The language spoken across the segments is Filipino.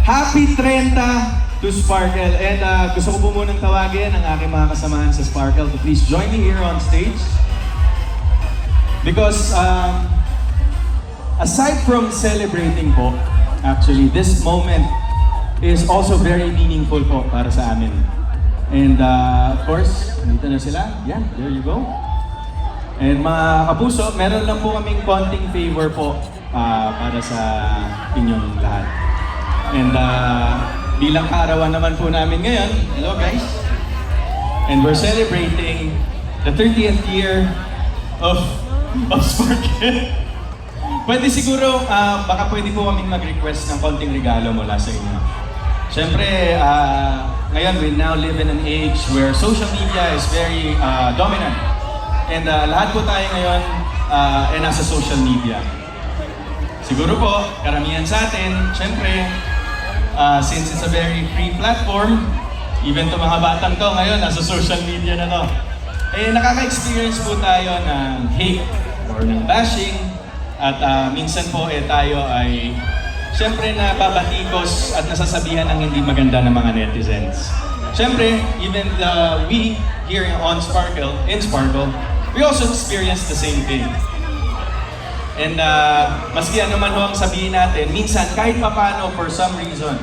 Happy 30 to Sparkle. And gusto ko po munang tawagin ang aking mga kasamahan sa Sparkle to please join me here on stage. Because aside from celebrating po, actually, this moment is also very meaningful po para sa amin. And of course, dito na sila. Yeah, there you go. And mga kapuso, meron lang po kaming konting favor po para sa inyong lahat. And bilang kaarawan naman po namin ngayon, hello guys. And we're celebrating the 30th year of Sparkle. Pwede siguro, baka pwede po kaming mag-request ng konting regalo mula sa inyo. Siyempre, ngayon we now live in an age where social media is very dominant. And lahat po tayo ngayon ay nasa social media. Siguro po, karamihan sa atin, siyempre, since it's a very free platform, even to mga batang to ngayon, nasa social media na to. Eh, nakaka-experience po tayo ng hate or ng bashing. At minsan po tayo ay siyempre nababatikos at nasasabihan ng hindi maganda ng mga netizens. Siyempre, even we here on Sparkle, in Sparkle, we also experience the same thing. And maski ano man ho ang sabihin natin, minsan kahit papano for some reason,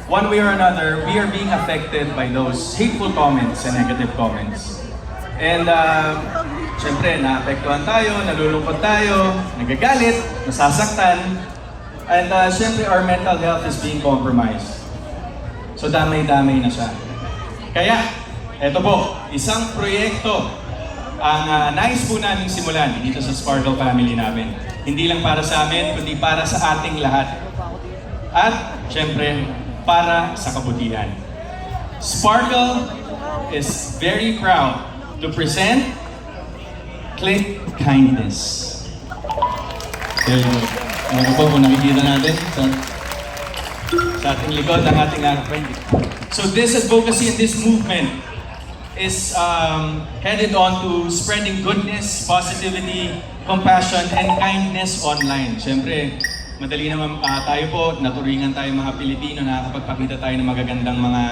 one way or another, we are being affected by those hateful comments and negative comments. And siyempre, naapektuhan tayo, nalulungkot tayo, nagagalit, nasasaktan, and siyempre, our mental health is being compromised. So, damay-damay na siya. Kaya, eto po, isang proyekto ang nais po namin simulan dito sa Sparkle family namin. Hindi lang para sa amin, kundi para sa ating lahat. At, siyempre, para sa kabutihan. Sparkle is very proud to present Click Kindness. There you go. Ano po kung nakikita natin sa ating likod ng ating friend. So this advocacy and this movement is headed on to spreading goodness, positivity, compassion, and kindness online. Siyempre, madali naman tayo po, naturingan tayo mga Pilipino, nakakapagpakita tayo ng magagandang mga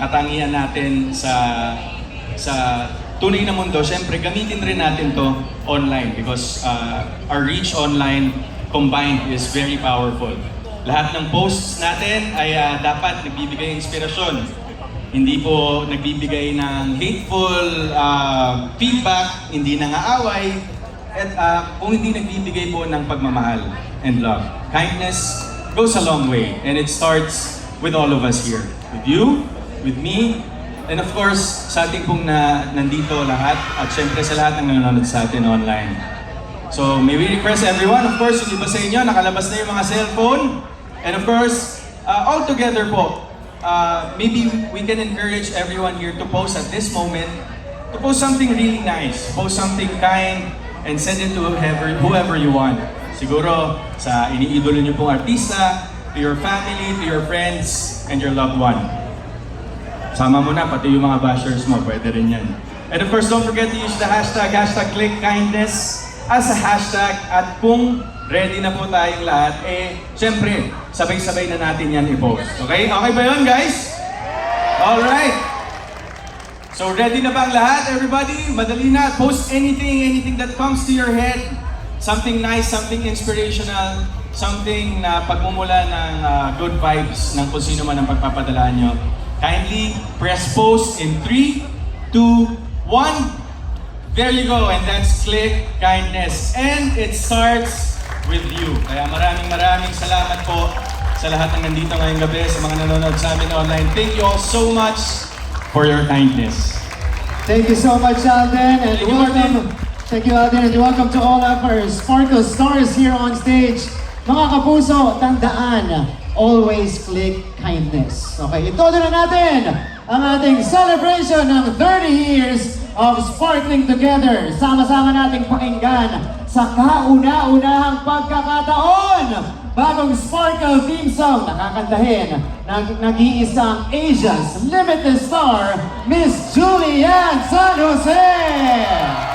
katangian natin sa tunay na mundo. Siyempre, gamitin rin natin to online because our reach online combined is very powerful. Lahat ng posts natin ay dapat nagbibigay inspirasyon. Hindi po nagbibigay ng hateful feedback, hindi nangaaway, at kung hindi nagbibigay po ng pagmamahal and love. Kindness goes a long way, and it starts with all of us here. With you, with me, and of course, sa ating pong nandito lahat, at syempre sa lahat ng nanonood sa atin online. So, may we request everyone, of course, yung iba sa inyo, nakalabas na yung mga cellphone. And of course, all together po, maybe we can encourage everyone here to post at this moment, to post something really nice, post something kind, and send it to whoever you want. Siguro, sa iniidolo niyo pong artista, to your family, to your friends, and your loved one. Sama mo na, pati yung mga bashers mo, pwede rin yan. And of course, don't forget to use the hashtag #ClickKindness as a hashtag. At kung ready na po tayong lahat, syempre, sabay-sabay na natin yan i-post. Okay? Okay ba yun, guys? Alright. So, ready na ba ang lahat, everybody? Madali na. Post anything that comes to your head. Something nice, something inspirational, something na pagmumula ng good vibes ng kung sino man ang pagpapadalaan nyo. Kindly press post in 3, 2, 1. There you go, and that's Click Kindness. And it starts with you. Kaya maraming salamat po sa lahat ng nandito ngayong gabi, sa mga nanonood sa amin online. Thank you all so much for your kindness. Thank you so much, Alden, and welcome. Thank you, Alden, and welcome to all of our Sparkle stars here on stage. Mga kapuso, tandaan, always click kindness. Okay, ituloy na natin ang ating celebration ng 30 years of Sparkling Together. Sama-sama nating pakinggan sa kauna-unahang pagkakataon. Bagong Sparkle theme song nakakantahin ng nag-iisang Asia's Limited Star, Miss Julianne San Jose.